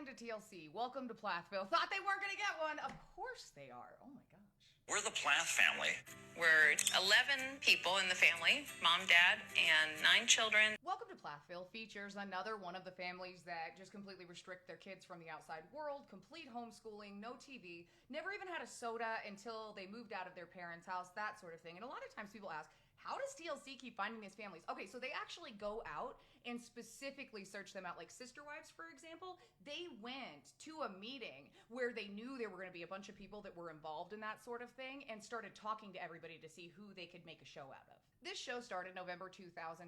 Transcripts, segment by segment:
Tithing to TLC. Welcome to Plathville. Thought they weren't going to get one. Of course they are. Oh my gosh. We're the Plath family. We're 11 people in the family, mom, dad, and 9 children. Welcome to Plathville features another one of the families that just completely restrict their kids from the outside world, complete homeschooling, no TV, never even had a soda until they moved out of their parents' house, that sort of thing. And a lot of times people ask, how does TLC keep finding these families? Okay, so they actually go out and specifically search them out. Like Sister Wives, for example, they went to a meeting where they knew there were going to be a bunch of people that were involved in that sort of thing and started talking to everybody to see who they could make a show out of. This show started November 2019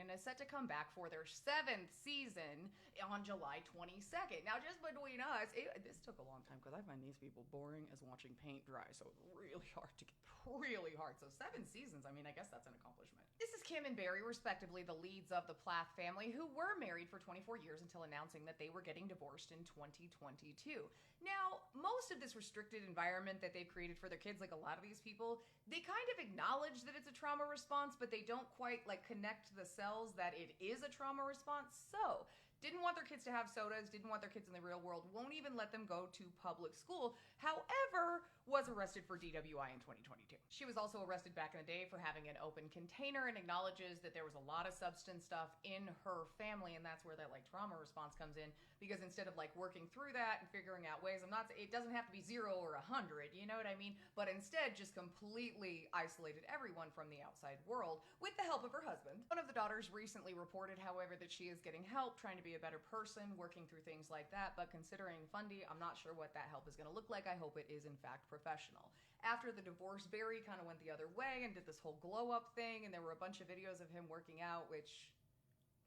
and is set to come back for their 7th season on July 22nd. Now, just between us, this took a long time because I find these people boring as watching paint dry, so it's really hard to get, really hard. So 7 seasons, I mean, I guess that's an accomplishment. This is Kim and Barry, respectively, the leads of the Plath family, who were married for 24 years until announcing that they were getting divorced in 2022. Now, most of this restricted environment that they've created for their kids, like a lot of these people, they kind of acknowledge that it's a trauma response, but they don't quite like connect the cells that it is a trauma response. So didn't want their kids to have sodas, didn't want their kids in the real world, won't even let them go to public school. However, was arrested for DWI in 2022. She was also arrested back in the day for having an open container and acknowledges that there was a lot of substance stuff in her family, and that's where that like trauma response comes in, because instead of like working through that and figuring out ways, it doesn't have to be 0 or 100, you know what I mean? But instead just completely isolated everyone from the outside world with the help of her husband. One of the daughters recently reported, however, that she is getting help, trying to be a better person, working through things like that, but considering Fundy, I'm not sure what that help is going to look like. I hope it is in fact professional. After the divorce, Barry kind of went the other way and did this whole glow up thing, and there were a bunch of videos of him working out, which,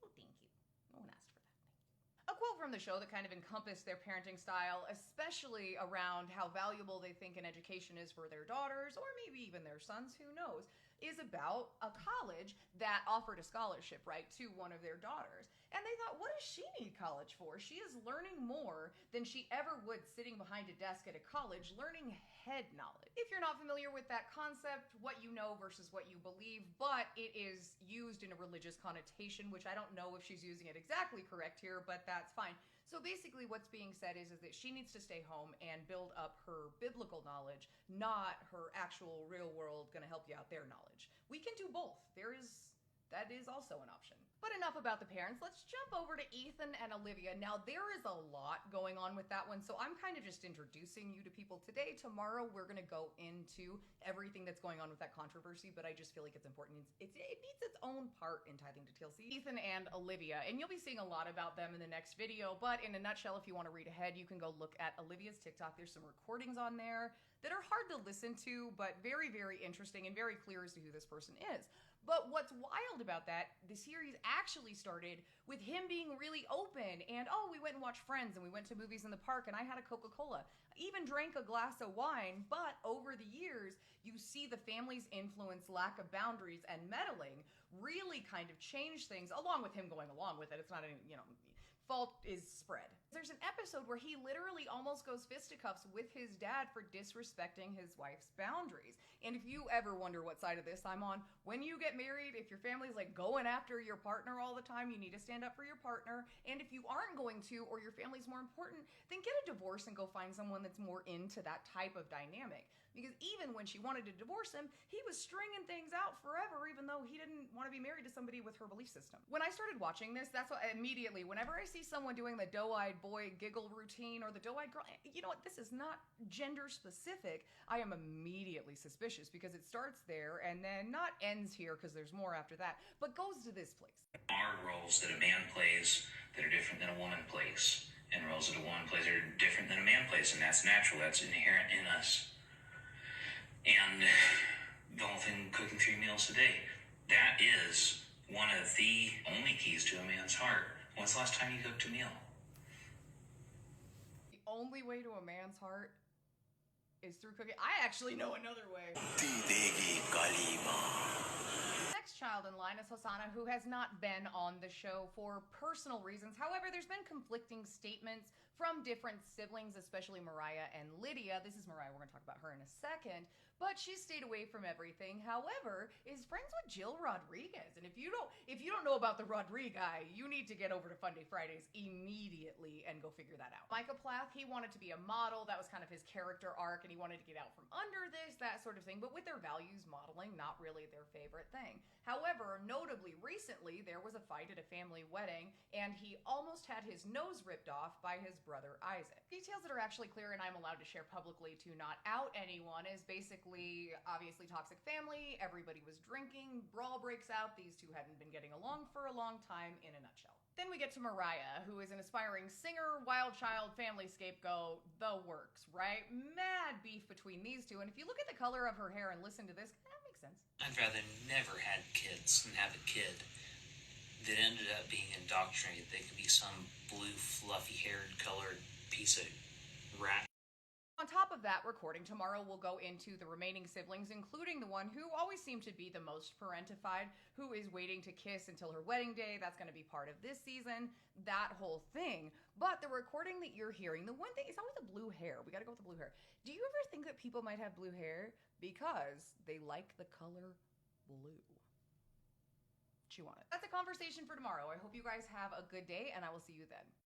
oh, thank you. No one asked for that. A quote from the show that kind of encompassed their parenting style, especially around how valuable they think an education is for their daughters, or maybe even their sons, who knows, is about a college that offered a scholarship, right, to one of their daughters. And they thought, what does she need college for? She is learning more than she ever would sitting behind a desk at a college, learning head knowledge. If you're not familiar with that concept, what you know versus what you believe, but it is used in a religious connotation, which I don't know if she's using it exactly correct here, but that's fine. So basically what's being said is that she needs to stay home and build up her biblical knowledge, not her actual real world, gonna help you out there knowledge. We can do both. That is also an option. But enough about the parents. Let's jump over to Ethan and Olivia. Now, there is a lot going on with that one, so I'm kind of just introducing you to people today. Tomorrow, we're going to go into everything that's going on with that controversy, but I just feel like it's important. It needs its own part in Tithing to TLC. Ethan and Olivia, and you'll be seeing a lot about them in the next video, but in a nutshell, if you want to read ahead, you can go look at Olivia's TikTok. There's some recordings on there that are hard to listen to, but very, very interesting and very clear as to who this person is. But what's wild about that, the series actually started with him being really open and, oh, we went and watched Friends and we went to movies in the park and I had a Coca-Cola, even drank a glass of wine. But over the years, you see the family's influence, lack of boundaries, and meddling really kind of change things, along with him going along with it. It's not any, fault is spread. There's an episode where he literally almost goes fisticuffs with his dad for disrespecting his wife's boundaries. And if you ever wonder what side of this I'm on, when you get married, if your family's like going after your partner all the time, you need to stand up for your partner. And if you aren't going to, or your family's more important, then get a divorce and go find someone that's more into that type of dynamic. Because even when she wanted to divorce him, he was stringing things out forever, even though he didn't want to be married to somebody with her belief system. When I started watching this, that's what immediately, whenever I see someone doing the doe-eyed boy giggle routine or the doe-eyed girl, you know what, this is not gender specific, I am immediately suspicious, because it starts there and then not ends here because there's more after that, but goes to this place. There are roles that a man plays that are different than a woman plays, and roles that a woman plays that are different than a man plays, and that's natural, that's inherent in us. And the whole thing, cooking 3 meals a day, that is one of the only keys to a man's heart. When's the last time you cooked a meal? The only way to a man's heart is through cooking. I actually know another way. Next child in line is Hosanna, who has not been on the show for personal reasons. However, there's been conflicting statements from different siblings, especially Mariah and Lydia. This is Mariah, we're going to talk about her in a second. But she stayed away from everything. However, is friends with Jill Rodriguez. And if you don't know about the Rodriguez, you need to get over to Fun Day Fridays immediately and go figure that out. Micah Plath, he wanted to be a model. That was kind of his character arc, and he wanted to get out from under this, that sort of thing. But with their values, modeling, not really their favorite thing. However, notably recently, there was a fight at a family wedding, and he almost had his nose ripped off by his brother Isaac. Details that are actually clear and I'm allowed to share publicly to not out anyone is basically, obviously, toxic family, everybody was drinking, brawl breaks out, these two hadn't been getting along for a long time, in a nutshell. Then we get to Mariah, who is an aspiring singer, wild child, family scapegoat, the works, right? Mad beef between these two, and if you look at the color of her hair and listen to this, that makes sense. I'd rather never had kids than have a kid that ended up being indoctrinated. They could be some blue, fluffy-haired, colored piece of rat. On top of that, recording tomorrow will go into the remaining siblings, including the one who always seemed to be the most parentified, who is waiting to kiss until her wedding day. That's going to be part of this season, that whole thing. But the recording that you're hearing, the one thing is always the blue hair. We got to go with the blue hair. Do you ever think that people might have blue hair because they like the color blue? Chew on it. That's a conversation for tomorrow. I hope you guys have a good day, and I will see you then.